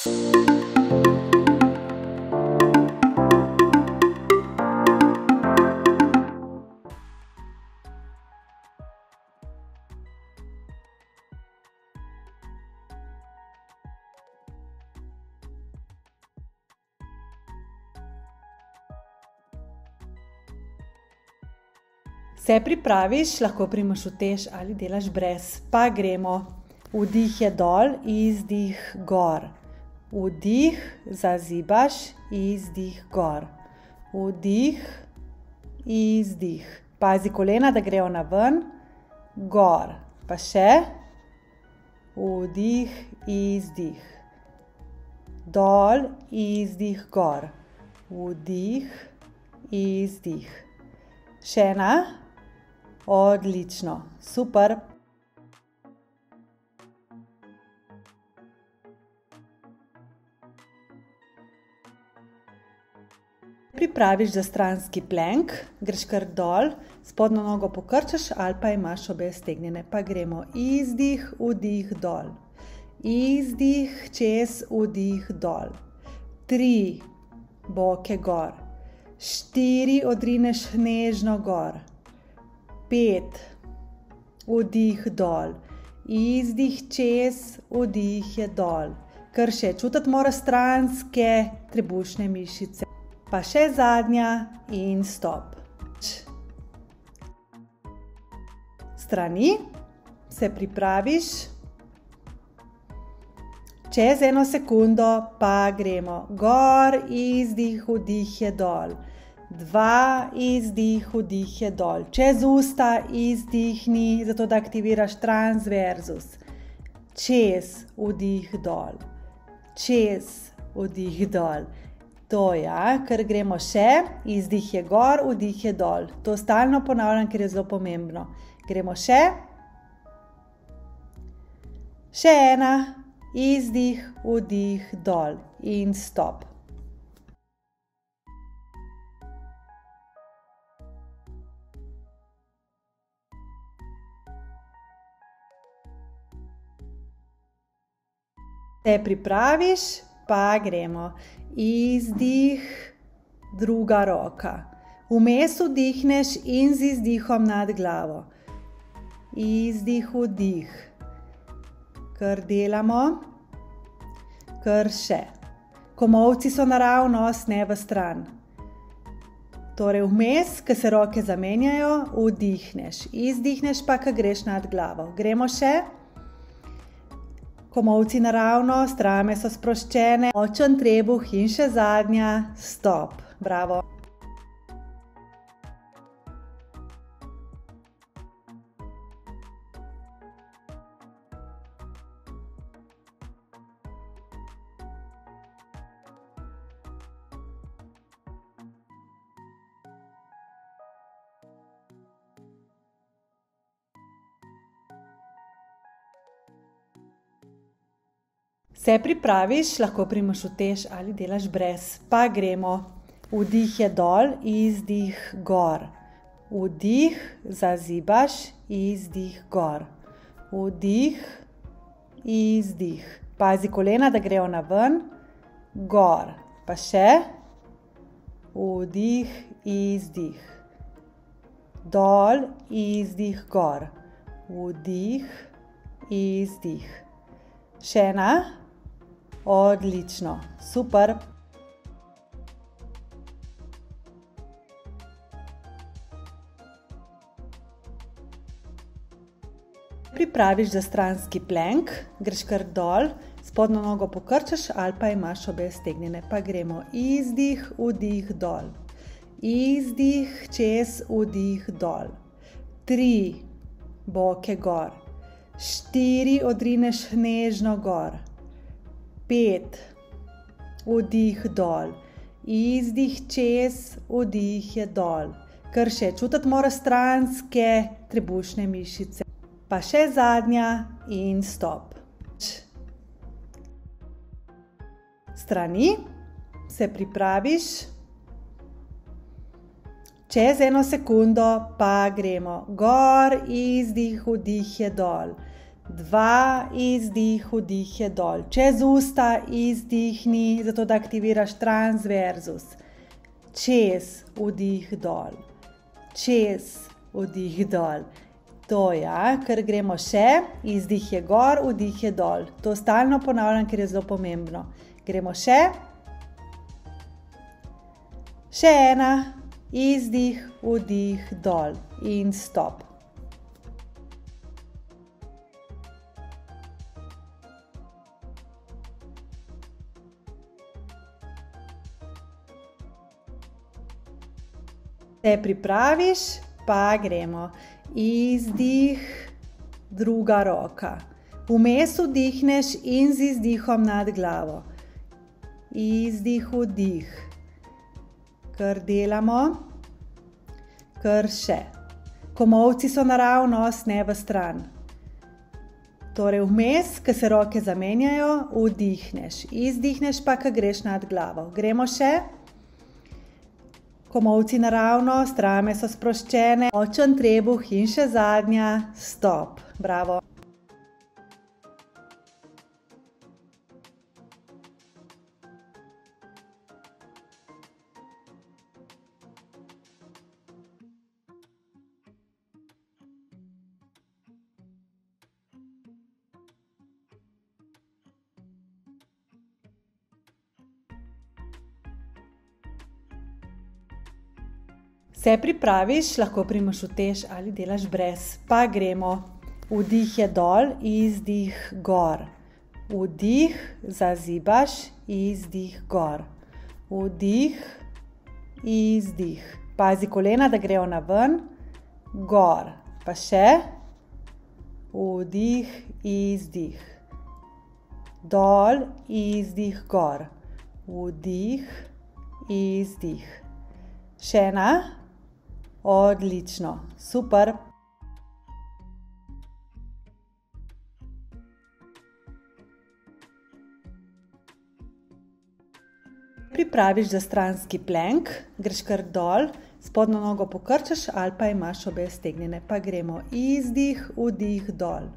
Se pripraviš, lahko primaš utež ali delaš brez. Pa gremo. Vdih je dol, izdih gor. Vdih, zazibaš, izdih gor. Vdih, izdih. Pazi kolena, da grejo na ven, gor. Pa še. Vdih, izdih. Dol, izdih, gor. Vdih, izdih. Še ena. Odlično, super. Pripraviš za stranski plank, greš kar dol, spodnjo nogo pokrčaš ali pa imaš obe stegnjene. Pa gremo izdih, vdih, dol. Izdih, čez, vdih, dol. 3, boke gor. 4, odrineš nežno gor. 5, vdih dol, izdih čez, vdih je dol. Kar še čutiti mora stranske trebušne mišice. Pa še zadnja in stop. Strani, se pripraviš. Čez 1 sekundo pa gremo gor, izdih, vdih je dol. 2, izdih, vdih je dol. Čez usta izdihni, zato da aktiviraš transverzus. Čez, vdih dol. Čez, vdih dol. To ja, ker gremo še. Izdih je gor, vdih je dol. To stalno ponavljam, ker je zelo pomembno. Gremo še. Še ena. Izdih, vdih, dol. In stop. Se pripraviš, pa gremo. Izdih, druga roka. Vmes vdihneš in z izdihom nad glavo. Izdih, vdih. Kar delamo. Kar še. Komolci so naravnost, ne v stran. Torej vmes, ko se roke zamenjajo, vdihneš. Izdihneš pa, ko greš nad glavo. Gremo še. Komolci naravnost, rame so sproščene, močen trebuh in še zadnja, stop. Bravo. Se pripraviš, lahko primaš utež ali delaš brez. Pa gremo. Vdih je dol, izdih gor. Vdih, zazibaš, izdih gor. Vdih, izdih. Pazi kolena, da grejo na ven, gor. Pa še. Vdih, izdih. Dol, izdih, gor. Vdih, izdih. Še ena. Odlično, super. Pripraviš za stranski plank, greš kar dol, spodnjo nogo pokrčaš ali pa imaš obe stegnjene. Pa gremo izdih, vdih, dol. Izdih, čez, vdih, dol. 3, boke gor. 4, odrineš nežno gor. 5, vdih dol. Izdih čez, vdih je dol. Kar še čutiti mora stranske trebušne mišice. Pa še zadnja in stop. Strani, se pripraviš. Čez 1 sekundo pa gremo gor, izdih, vdih je dol. 2, izdih, vdih je dol. Čez usta izdihni, zato da aktiviraš transverzus. Čez, vdih dol. Čez, vdih dol. To ja, ker gremo še, izdih je gor, vdih je dol. To stalno ponavljam, ker je zelo pomembno. Gremo še. Še ena, izdih, vdih, dol in stop. Se pripraviš, pa gremo. Izdih, druga roka. Vmes vdihneš in z izdihom nad glavo. Izdih, vdih. Kar delamo, kar še. Komolci so naravnost, ne v stran. Torej vmes, ko se roke zamenjajo, vdihneš. Izdihneš pa, ko greš nad glavo. Gremo še. Komolci naravnost, rame so sproščene, močen trebuh in še zadnja, stop. Bravo. Se pripraviš, lahko primaš utež ali delaš brez. Pa gremo. Vdih je dol, izdih gor. Vdih, zazibaš, izdih gor. Vdih, izdih. Pazi kolena, da grejo na ven, gor. Pa še. Vdih, izdih. Dol, izdih, gor. Vdih, izdih. Še ena. Odlično, super. Pripraviš za stranski plank, greš kar dol, spodnjo nogo pokrčaš ali pa imaš obe stegnjene. Pa gremo. Izdih, vdih, dol.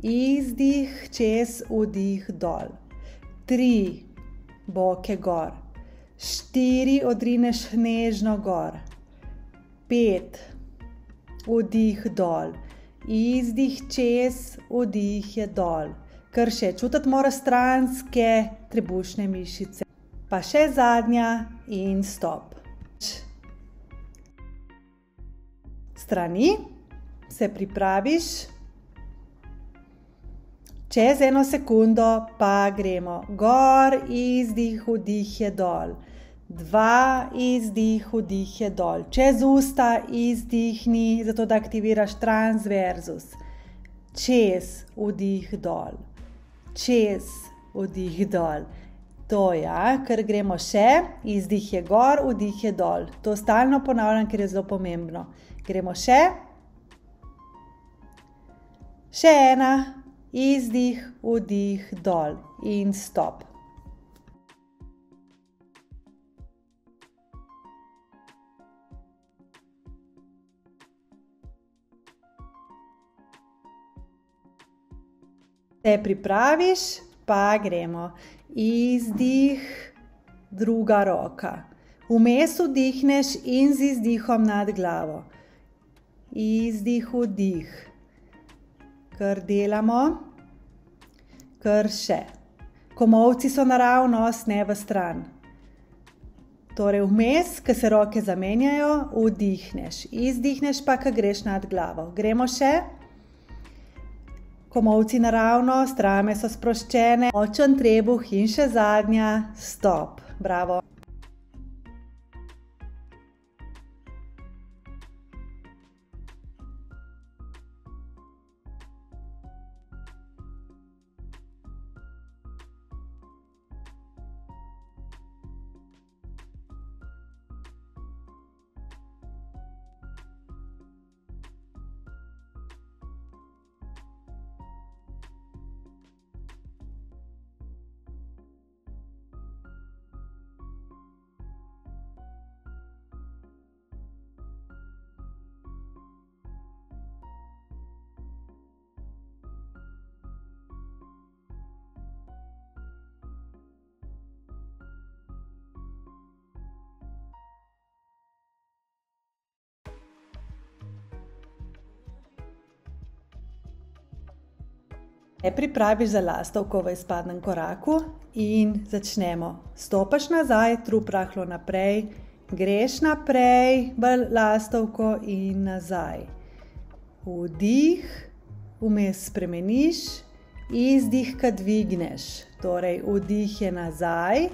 Izdih, čez, vdih, dol. 3, boke gor. 4, odrineš nežno gor. 5, vdih dol. Izdih čez, vdih je dol. Kar še čutiti mora stranske trebušne mišice. Pa še zadnja in stop. Strani, se pripraviš. Čez 1 sekundo pa gremo. Gor, izdih, vdih je dol. 2, izdih, vdih je dol. Čez usta izdihni, zato da aktiviraš transverzus. Čez, vdih dol. Čez, vdih dol. To ja, ker gremo še, izdih je gor, vdih je dol. To stalno ponavljam, ker je zelo pomembno. Gremo še. Še ena, izdih, vdih, dol in stop. Se pripraviš, pa gremo. Izdih, druga roka. Vmes vdihneš in z izdihom nad glavo. Izdih, vdih. Kar delamo, kar še. Komolci so naravnost, ne v stran. Torej vmes, ko se roke zamenjajo, vdihneš. Izdihneš pa, ko greš nad glavo. Gremo še. Komolci naravnost, rame so sproščene, močen trebuh in še zadnja, stop. Bravo. Pripraviš za lastovko v izpadnem koraku in začnemo. Stopaš nazaj, trup rahlo naprej, greš naprej v lastovko in nazaj. Vdih, vmes spremeniš, izdih, kad dvigneš. Torej, vdih je nazaj,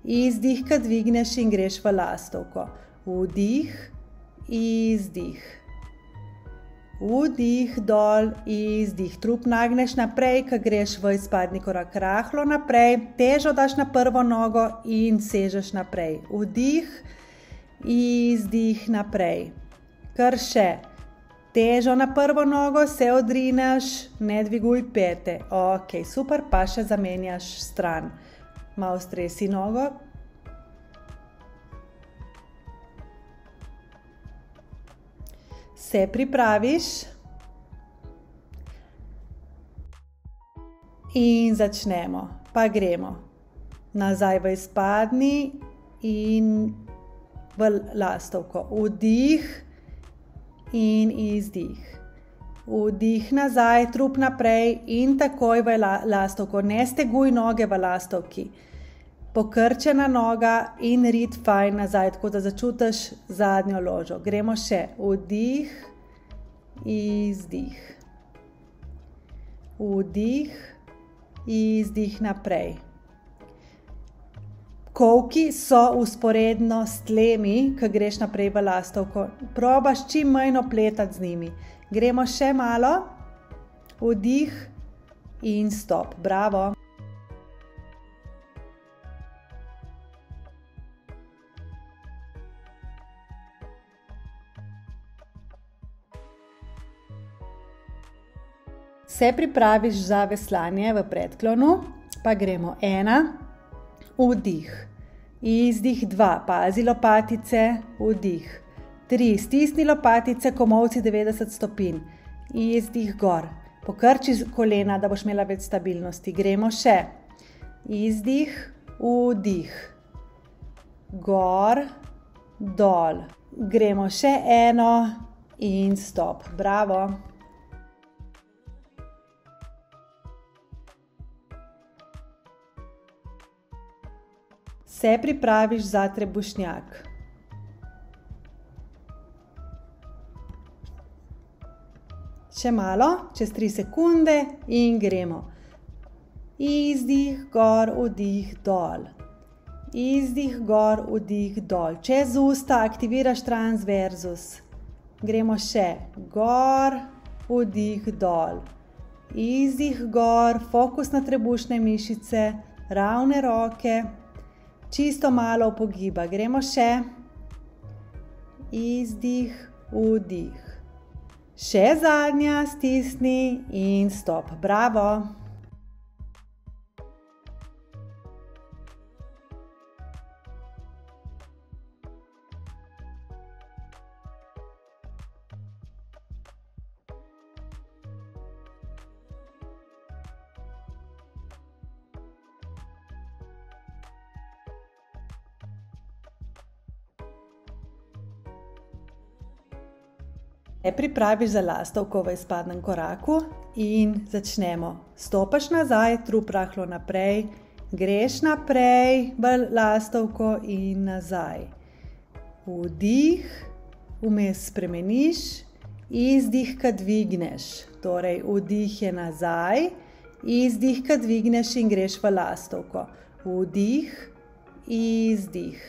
izdih, kad dvigneš in greš v lastovko. Vdih, izdih. Vdih, dol, izdih. Trup nagneš naprej, ko greš v izpadni korak rahlo naprej. Težo daš na prvo nogo in sežeš naprej. Vdih, izdih, naprej. Kar še. Težo na prvo nogo, se odrineš, ne dviguj pete. Ok, super, pa še zamenjaš stran. Malo stresi nogo. Se pripraviš in začnemo, pa gremo nazaj v izpadni in v lastovko. Vdih in izdih. Vdih nazaj, trup naprej in takoj v lastovko. Ne steguj noge v lastovki. Pokrčena noga in rit fajn nazaj, tako da začutiš zadnjo ložo. Gremo še. Vdih, izdih. Vdih, izdih naprej. Kolki so vzporedno s tlemi, ko greš naprej v lastovko. Probaš čim manj opletati z njimi. Gremo še malo. Vdih in stop. Bravo. Se pripraviš za veslanje v predklonu, pa gremo 1, vdih, izdih 2, pazi lopatice, vdih, 3, stisni lopatice, komolci 90 stopinj, izdih gor, pokrči kolena, da boš imela več stabilnosti, gremo še, izdih, vdih, gor, dol, gremo še 1 in stop, bravo. Se pripraviš za trebušnjak. Še malo, čez 3 sekunde in gremo. Izdih, gor, vdih, dol. Izdih, gor, vdih, dol. Čez usta aktiviraš transverzus. Gremo še. Gor, vdih, dol. Izdih, gor, fokus na trebušne mišice, ravne roke. Čisto malo pogiba. Gremo še. Izdih, vdih. Še zadnja, stisni in stop. Bravo. Se pripraviš za lastovko v izpadnem koraku in začnemo. Stopaš nazaj, trup rahlo naprej, greš naprej v lastovko in nazaj. Vdih, vmes spremeniš, izdih, kad dvigneš. Torej, vdih je nazaj, izdih, kad dvigneš in greš v lastovko. Vdih, izdih.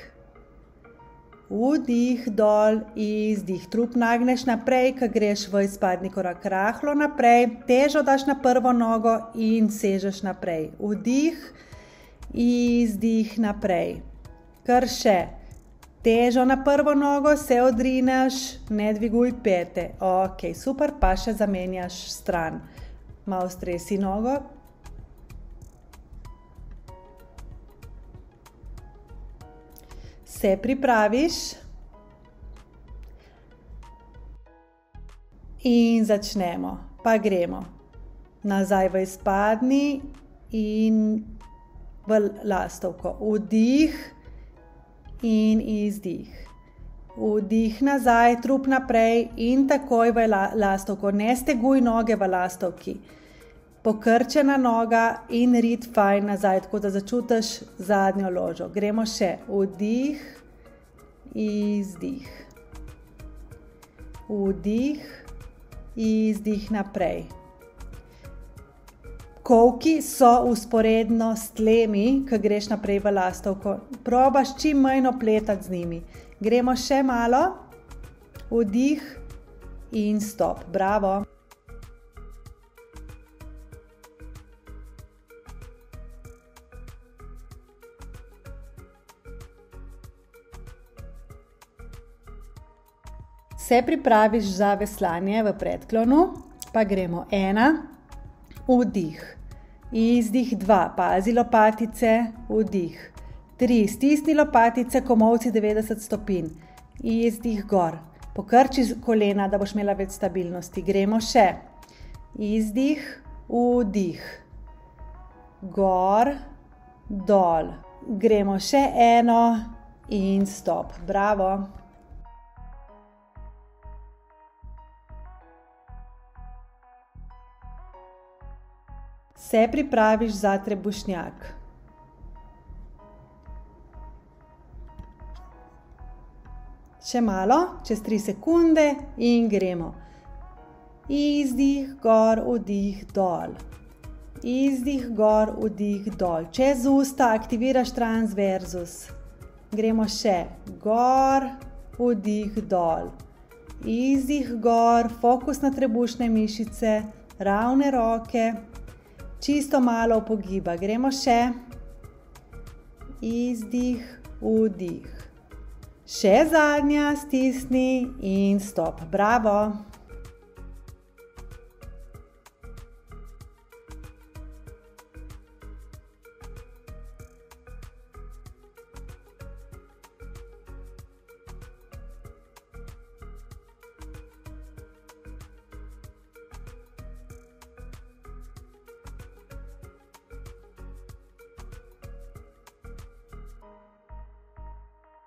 Vdih, dol, izdih. Trup nagneš naprej, ko greš v izpadni korak rahlo naprej. Težo daš na prvo nogo in sežeš naprej. Vdih, izdih, naprej. Kar še. Težo na prvo nogo, se odrineš, ne dviguj pete. Ok, super, pa še zamenjaš stran. Malo stresi nogo. Se pripraviš in začnemo, pa gremo nazaj v izpadni in v lastovko. Vdih in izdih. Vdih nazaj, trup naprej in takoj v lastovko. Ne steguj noge v lastovki. pokrčena noga in rit fajn nazaj, tako da začutiš zadnjo ložo. Gremo še. Vdih, izdih. Vdih, izdih naprej. Kolki so vzporedno s tlemi, ko greš naprej v lastovko. Probaš čim manj opletati z njimi. Gremo še malo. Vdih in stop. Bravo. Se pripraviš za veslanje v predklonu, pa gremo 1. Vdih, izdih 2, pazi lopatice, vdih, 3, stisni lopatice, komolci 90 stopinj, izdih gor, pokrči kolena, da boš imela več stabilnosti, gremo še, izdih, vdih, gor, dol, gremo še 1 in stop, bravo. Se pripraviš za trebušnjak. Še malo, čez 3 sekunde in gremo. Izdih, gor, vdih, dol. Izdih, gor, vdih, dol. Čez usta aktiviraš transverzus. Gremo še. Gor, vdih, dol. Izdih, gor, fokus na trebušne mišice, ravne roke. Čisto malo pogiba. Gremo še. Izdih, vdih. Še zadnja, stisni in stop. Bravo.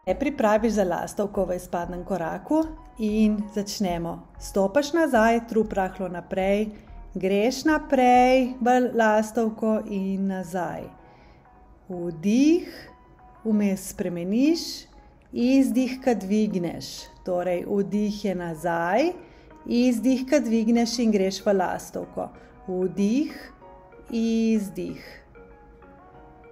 Se pripraviš za lastovko v izpadnem koraku in začnemo. Stopaš nazaj, trup rahlo naprej, greš naprej v lastovko in nazaj. Vdih, vmes spremeniš, izdih, ko dvigneš. Torej, vdih je nazaj, izdih, ko dvigneš in greš v lastovko. Vdih, izdih.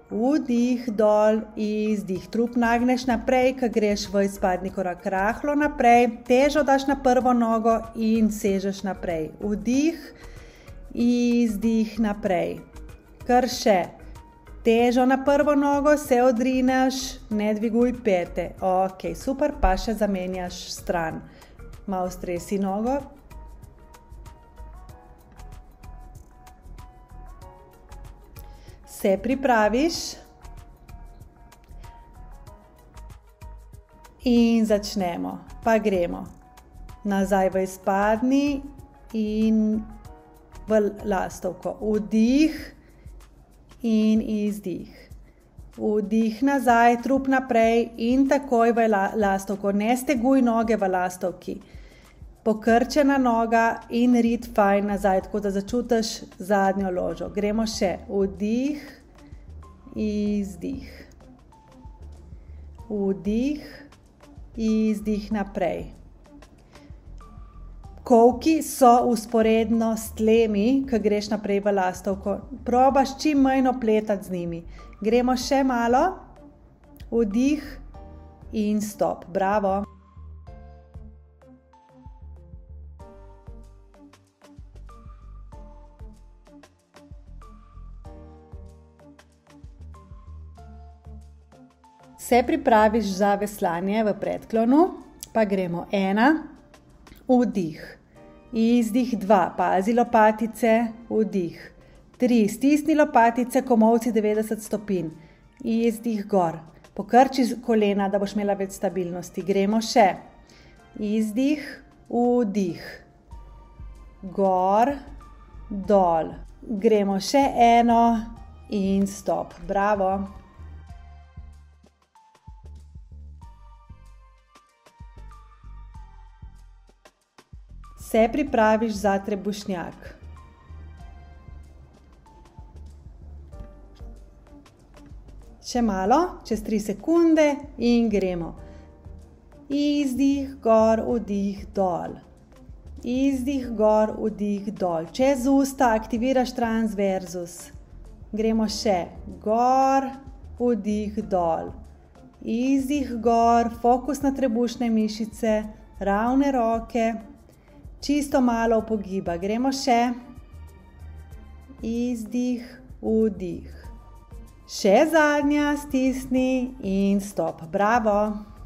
Vdih, dol, izdih. Trup nagneš naprej, ko greš v izpadni korak. Rahlo naprej, težo daš na prvo nogo in sežeš naprej. Vdih, izdih, naprej. Kar še. Težo na prvo nogo, se odrineš, ne dviguj pete. Ok, super, pa še zamenjaš stran. Malo stresi nogo. Se pripraviš in začnemo, pa gremo nazaj v izpadni in v lastovko. Vdih in izdih. Vdih nazaj, trup naprej in takoj v lastovko. Ne steguj noge v lastovki. Pokrčena noga in rit fajn nazaj, tako da začutiš zadnjo ložo. Gremo še. Vdih, izdih. Vdih, izdih naprej. Kolki so vzporedno s tlemi, ko greš naprej v lastovko. Probaš čim manj opletati z njimi. Gremo še malo. Vdih in stop. Bravo. Se pripraviš za veslanje v predklonu, pa gremo 1, vdih, izdih 2, pazi lopatice, vdih, 3, stisni lopatice, komolci 90 stopinj, izdih gor, pokrči kolena, da boš imela več stabilnosti. Gremo še, izdih, vdih, gor, dol, gremo še 1 in stop. Bravo. Se pripraviš za trebušnjak. Še malo, čez 3 sekunde in gremo. Izdih, gor, vdih, dol. Izdih, gor, vdih, dol. Čez usta aktiviraš transverzus. Gremo še. Gor, vdih, dol. Izdih, gor, fokus na trebušne mišice, ravne roke. Čisto malo pogiba. Gremo še. Izdih, vdih. Še zadnja, stisni in stop. Bravo!